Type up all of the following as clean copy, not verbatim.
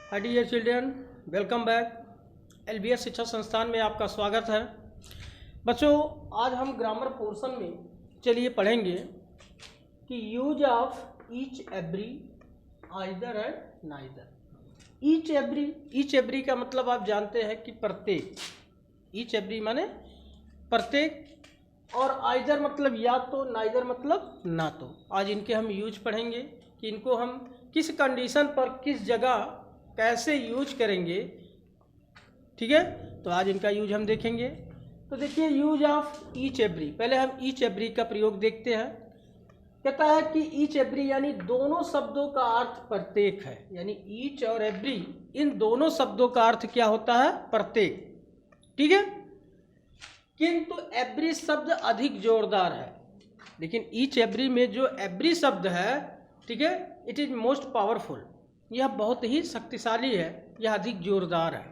हाय dear children, welcome back. LBS शिक्षा संस्थान में आपका स्वागत है। बच्चों, आज हम ग्रामर पोर्शन में चलिए पढ़ेंगे कि use of each every, either and neither. Each every का मतलब आप जानते हैं कि प्रत्येक। ईच एवरी माने प्रत्येक, और आइदर मतलब या तो, नाइदर मतलब ना तो। आज इनके हम यूज पढ़ेंगे कि इनको हम किस कंडीशन पर किस जगह कैसे यूज करेंगे। ठीक है, तो आज इनका यूज हम देखेंगे। तो देखिए, यूज ऑफ ईच एवरी, पहले हम ईच एवरी का प्रयोग देखते हैं। कहता है कि ईच एवरी यानी दोनों शब्दों का अर्थ प्रत्येक है। यानी ईच और एवरी, इन दोनों शब्दों का अर्थ क्या होता है? प्रत्येक। ठीक है, किंतु एवरी शब्द अधिक जोरदार है। लेकिन ईच एवरी में जो एवरी शब्द है, ठीक है, इट इज मोस्ट पावरफुल, यह बहुत ही शक्तिशाली है, यह अधिक जोरदार है।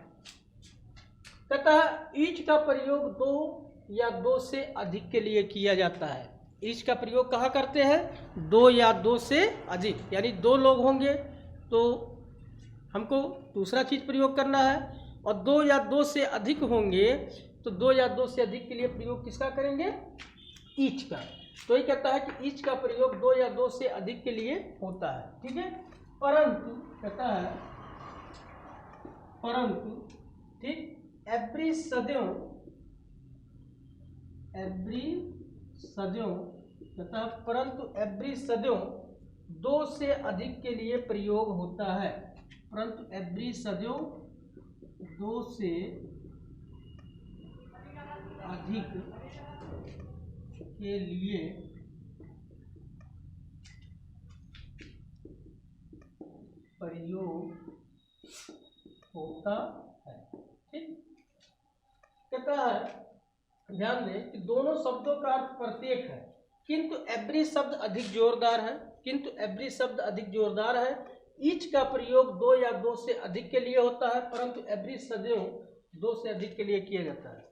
कहता है ईच का प्रयोग दो या दो से अधिक के लिए किया जाता है। ईच का प्रयोग कहाँ करते हैं? दो या दो से अधिक, यानी दो लोग होंगे तो हमको दूसरा चीज प्रयोग करना है, और दो या दो से अधिक होंगे तो दो या दो से अधिक के लिए प्रयोग किसका करेंगे? ईच का। तो ये कहता है कि ईच का प्रयोग दो या दो से अधिक के लिए होता है। ठीक है, परंतु कहता है परंतु, ठीक, एवरी सदैव कहता है परंतु एवरी सदैव दो से अधिक के लिए प्रयोग होता है। परंतु एवरी सदैव दो से अधिक के लिए प्रयोग होता है। ठीक, कहता है ध्यान दें कि दोनों शब्दों का अर्थ प्रत्येक है, किंतु एवरी शब्द अधिक जोरदार है। किंतु एवरी शब्द अधिक जोरदार है। ईच का प्रयोग दो या दो से अधिक के लिए होता है, परंतु एवरी सदैव दो से अधिक के लिए किया जाता है।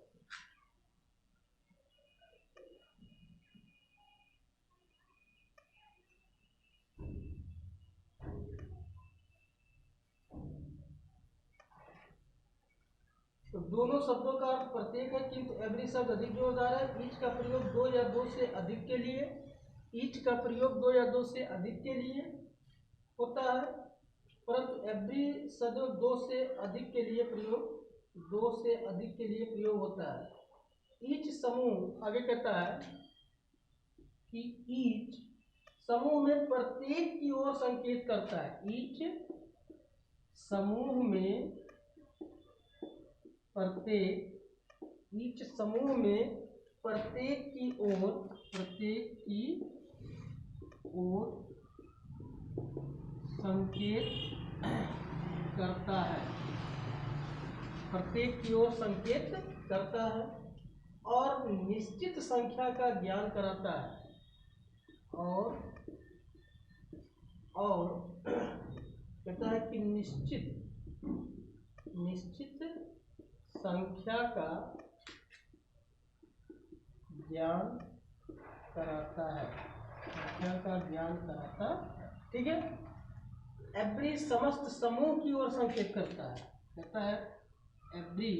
तो दोनों शब्दों का अर्थ प्रत्येक है, किंतु एवरी शब्द अधिक जोरदार है। ईच का प्रयोग दो या दो से अधिक के लिए, ईच का प्रयोग दो या दो से अधिक के लिए होता है, परंतु एवरी सदैव दो से अधिक के लिए प्रयोग होता है। ईच समूह, आगे कहता है कि ईच समूह में प्रत्येक की ओर संकेत करता है। ईच समूह में प्रत्येक की ओर संकेत करता है। प्रत्येक की ओर संकेत करता है और निश्चित संख्या का ज्ञान कराता है। और कहता है कि निश्चित संख्या का ज्ञान कराता है। ठीक है, एवरी समस्त समूह की ओर संकेत करता है। कहता है एवरी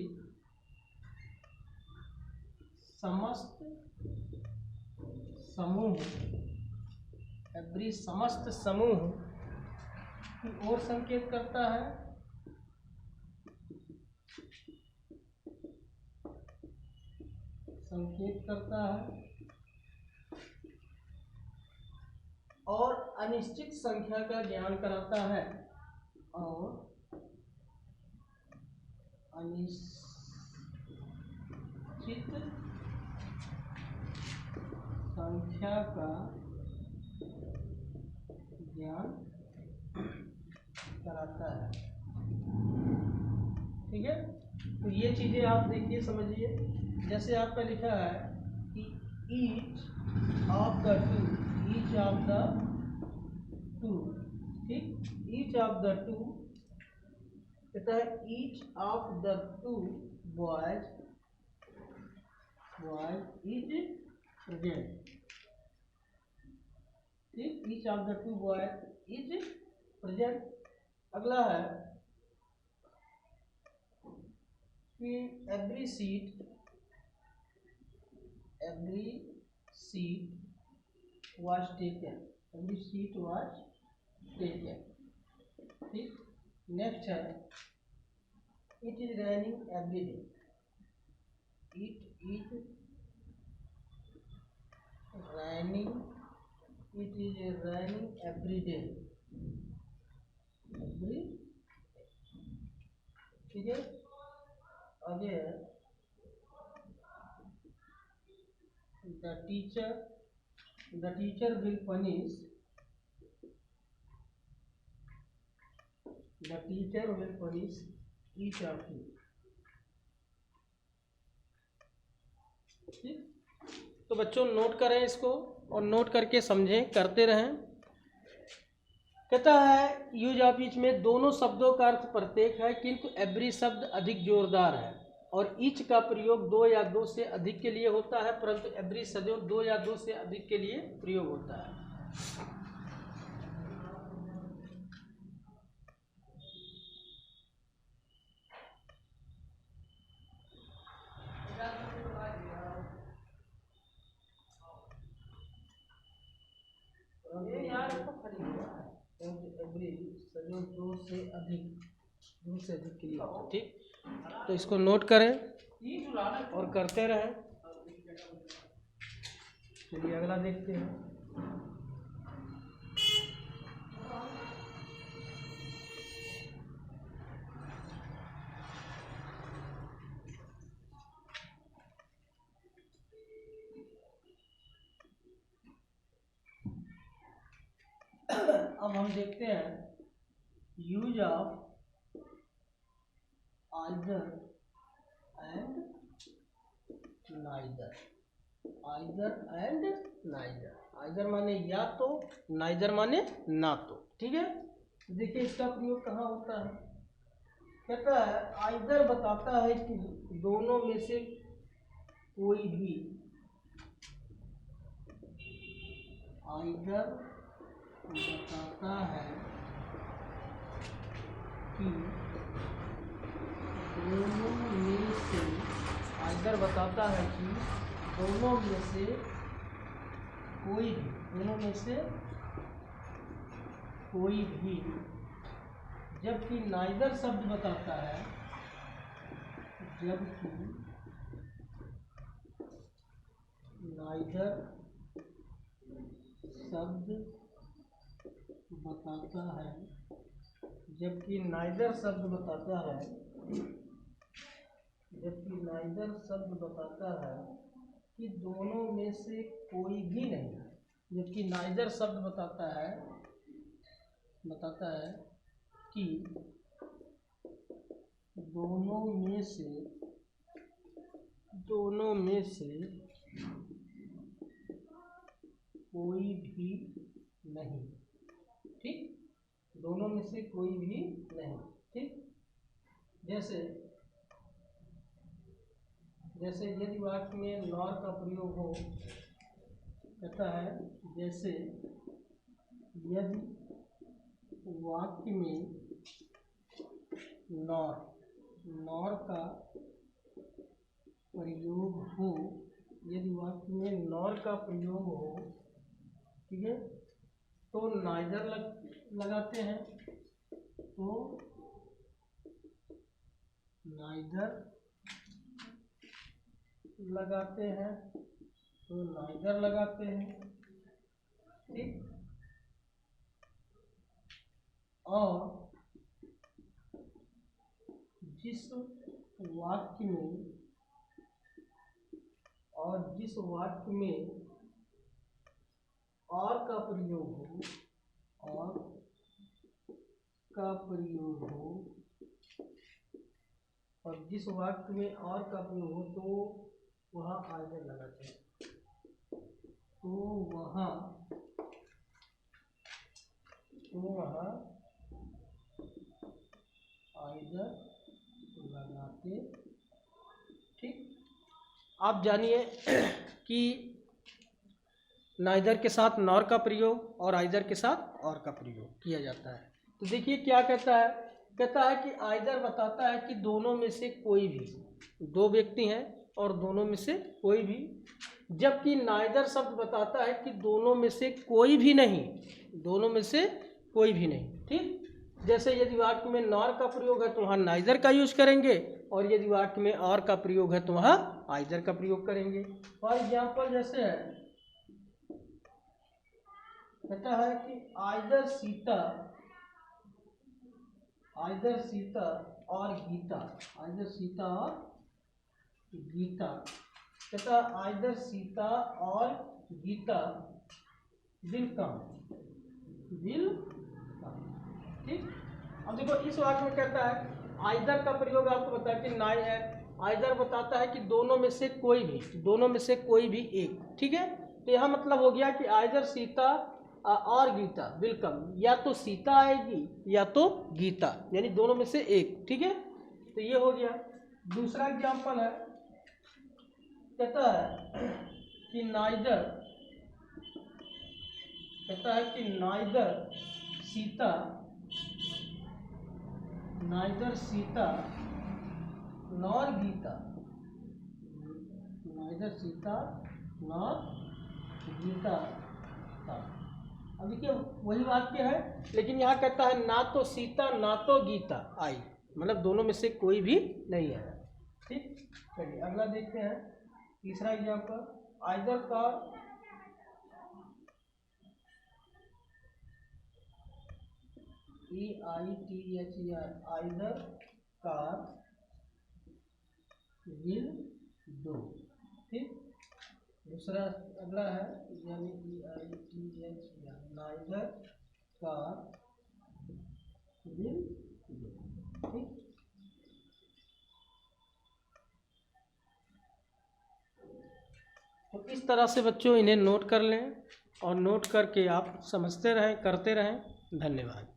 समस्त समूह की ओर संकेत करता है। और अनिश्चित संख्या का ज्ञान कराता है। ठीक है, तो ये चीजें आप देखिए, समझिए। जैसे आपका लिखा है कि ईच ऑफ द टू, ठीक, ईच ऑफ द टू, कहता है each of the two boys is present. ठीक, each of the two boys is present. अगला है कि every seat was taken, every seat was taken। ठीक, नेक्स्ट है it is raining every day, it is raining, it is raining every day, every, ठीक है। आगे है the teacher will punish, the teacher will punish each of you। ठीक, तो बच्चों note करें इसको और नोट करके समझें, करते रहें। कहता है यूज ऑफ ईच में दोनों शब्दों का अर्थ प्रत्येक है, किंतु एवरी शब्द अधिक जोरदार है और ईच का प्रयोग दो या दो से अधिक के लिए होता है, परंतु एवरी सदैव दो या दो से अधिक के लिए प्रयोग होता है। एवरी सदैव दो से अधिक के लिए होता है। ठीक, तो इसको नोट करें और करते रहें। चलिए अगला देखते हैं। अब हम देखते हैं use of either and neither, either and neither, either माने या तो, नाइदर माने ना तो। ठीक है, देखिए इसका प्रयोग कहाँ होता है। कहता है आइदर बताता है कि दोनों में से कोई भी, आइदर बताता है कि दोनों में से, आइदर बताता है कि दोनों में से कोई भी, दोनों में से कोई भी, जबकि नाइदर शब्द बताता है, जबकि नाइदर शब्द बताता है, जबकि नाइदर शब्द बताता है, जबकि नाइदर शब्द बताता है कि दोनों में से कोई भी नहीं है, जबकि नाइदर शब्द बताता है कि दोनों में से कोई भी नहीं। ठीक, दोनों में से कोई भी नहीं। ठीक, जैसे यदि वाक्य में नॉर का प्रयोग हो, कहता है जैसे यदि वाक्य में नॉर का प्रयोग हो, यदि वाक्य में नॉर का प्रयोग हो, ठीक है, तो नाइदर लगाते हैं, तो नाइदर लगाते हैं, तो नाइदर लगाते हैं। ठीक, और जिस वाक्य में और का प्रयोग हो, और जिस वाक्य में और का प्रयोग हो तो वहाँ आइदर लगाते हैं, तो वहाँ आइदर लगाते। ठीक, आप जानिए कि नाइदर के साथ नॉर का प्रयोग और आइदर के साथ और का प्रयोग किया जाता है। तो देखिए क्या कहता है, कहता है कि आइदर बताता है कि दोनों में से कोई भी, दो व्यक्ति हैं और दोनों में से कोई भी, जबकि नाइदर शब्द बताता है कि दोनों में से कोई भी नहीं, दोनों में से कोई भी नहीं। ठीक, जैसे यदि वाक्य में नॉर का प्रयोग है तो वहाँ नाइदर का यूज करेंगे, और यदि वाक्य में और का प्रयोग है तो वहाँ आइदर का प्रयोग करेंगे। फॉर एग्जाम्पल जैसे है, कहता है कि आइदर सीता और गीता, आइदर सीता और गीता, कहता है आइदर सीता और गीता विल कम। ठीक, अब देखो इस वाक्य में कहता है आइदर का प्रयोग, आपको बताया कि नाई है, आइदर बताता है कि दोनों में से कोई भी, दोनों में से कोई भी एक। ठीक है, तो यह मतलब हो गया कि आइदर सीता और गीता विल कम, या तो सीता आएगी या तो गीता, यानी दोनों में से एक। ठीक है, तो ये हो गया। दूसरा एग्जाम्पल है, कहता है कि नाइदर, कहता है कि neither Sita nor Gita, neither Sita nor Gita था। अब देखिए वही वाक्य है, लेकिन यहाँ कहता है ना तो सीता ना तो गीता आई, मतलब दोनों में से कोई भी नहीं आया। ठीक, चलिए अगला देखते हैं, तीसरा एग्जाम्पल, आइदर का EITHER, either car will do. ठीक, दूसरा अगला है यानी EITHER, neither car will do. ठीक, तो इस तरह से बच्चों इन्हें नोट कर लें, और नोट करके आप समझते रहें, करते रहें। धन्यवाद।